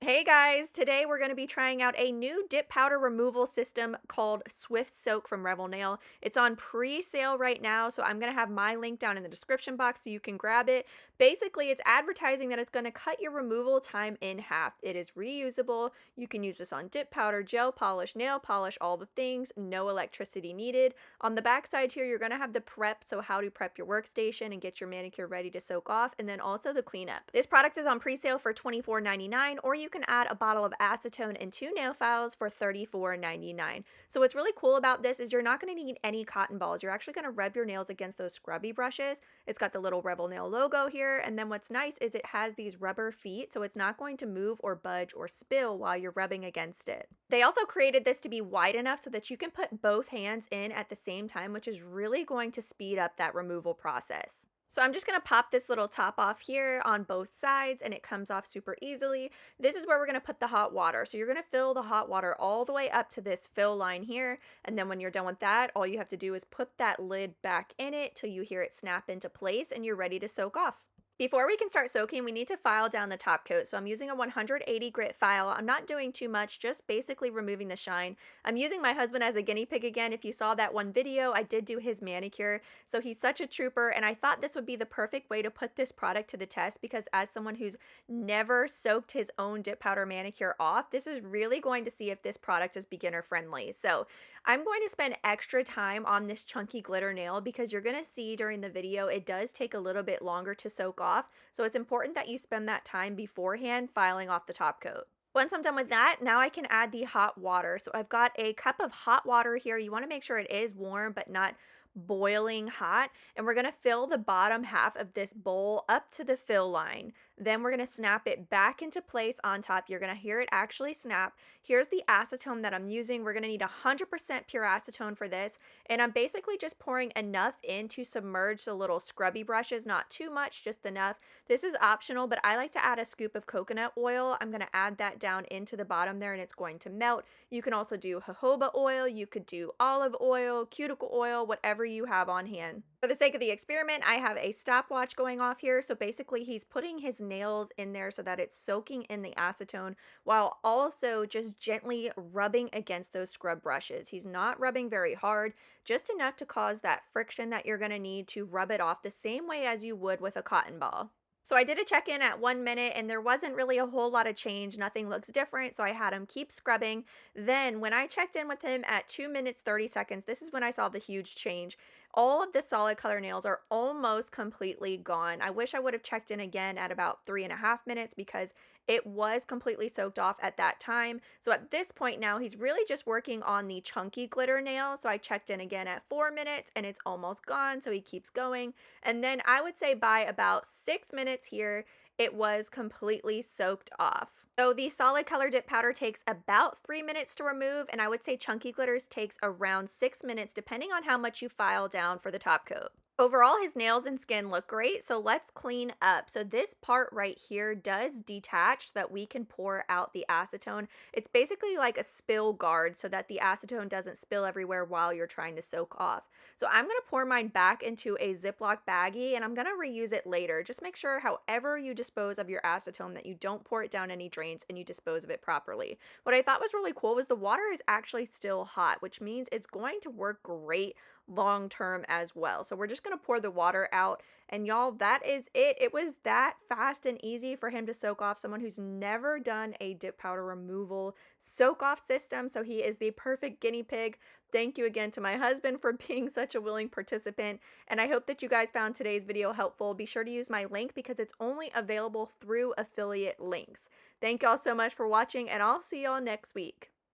Hey guys, today we're going to be trying out a new dip powder removal system called Swift Soak from Revel Nail. It's on pre-sale right now, so I'm going to have my link down in the description box so you can grab it. Basically, it's advertising that it's going to cut your removal time in half. It is reusable. You can use this on dip powder, gel polish, nail polish, all the things, no electricity needed. On the back side here, you're going to have the prep, so how to prep your workstation and get your manicure ready to soak off, and then also the cleanup. This product is on pre-sale for $24.99, or you can add a bottle of acetone and 2 nail files for $34.99. So what's really cool about this is you're not going to need any cotton balls. You're actually going to rub your nails against those scrubby brushes. It's got the little Revel Nail logo here, and then what's nice is it has these rubber feet, so it's not going to move or budge or spill while you're rubbing against it. They also created this to be wide enough so that you can put both hands in at the same time, which is really going to speed up that removal process. So I'm just going to pop this little top off here on both sides, and it comes off super easily. This is where we're going to put the hot water. So you're going to fill the hot water all the way up to this fill line here. And then when you're done with that, all you have to do is put that lid back in it till you hear it snap into place and you're ready to soak off. Before we can start soaking, we need to file down the top coat. So I'm using a 180 grit file. I'm not doing too much, just basically removing the shine. I'm using my husband as a guinea pig again. If you saw that one video, I did do his manicure. So he's such a trooper, and I thought this would be the perfect way to put this product to the test because as someone who's never soaked his own dip powder manicure off, this is really going to see if this product is beginner friendly. So I'm going to spend extra time on this chunky glitter nail because you're going to see during the video, it does take a little bit longer to soak off. So it's important that you spend that time beforehand filing off the top coat. Once I'm done with that, now I can add the hot water. So I've got a cup of hot water here. You want to make sure it is warm, but not boiling hot. And we're going to fill the bottom half of this bowl up to the fill line. Then we're going to snap it back into place on top. You're going to hear it actually snap. Here's the acetone that I'm using. We're going to need 100% pure acetone for this. And I'm basically just pouring enough in to submerge the little scrubby brushes, not too much, just enough. This is optional, but I like to add a scoop of coconut oil. I'm going to add that down into the bottom there and it's going to melt. You can also do jojoba oil. You could do olive oil, cuticle oil, whatever you have on hand. For the sake of the experiment, I have a stopwatch going off here. So basically he's putting his nails in there so that it's soaking in the acetone while also just gently rubbing against those scrub brushes. He's not rubbing very hard, just enough to cause that friction that you're going to need to rub it off the same way as you would with a cotton ball. So I did a check-in at 1 minute and there wasn't really a whole lot of change. Nothing looks different. So I had him keep scrubbing. Then when I checked in with him at 2 minutes, 30 seconds, this is when I saw the huge change. All of the solid color nails are almost completely gone. I wish I would have checked in again at about 3.5 minutes because it was completely soaked off at that time. So at this point now, he's really just working on the chunky glitter nail. So I checked in again at 4 minutes and it's almost gone. So he keeps going. And then I would say by about 6 minutes here, it was completely soaked off. So the solid color dip powder takes about 3 minutes to remove, and I would say chunky glitters takes around 6 minutes depending on how much you file down for the top coat. Overall, his nails and skin look great, so let's clean up. So this part right here does detach so that we can pour out the acetone. It's basically like a spill guard so that the acetone doesn't spill everywhere while you're trying to soak off. So I'm going to pour mine back into a Ziploc baggie and I'm going to reuse it later. Just make sure however you dispose of your acetone that you don't pour it down any drains and you dispose of it properly. What I thought was really cool was the water is actually still hot, which means it's going to work great long term as well. So we're just going to pour the water out, and y'all, that is it. It was that fast and easy for him to soak off. Someone who's never done a dip powder removal soak off system, so he is the perfect guinea pig. Thank you again to my husband for being such a willing participant, and I hope that you guys found today's video helpful. Be sure to use my link because it's only available through affiliate links. Thank y'all so much for watching, and I'll see y'all next week.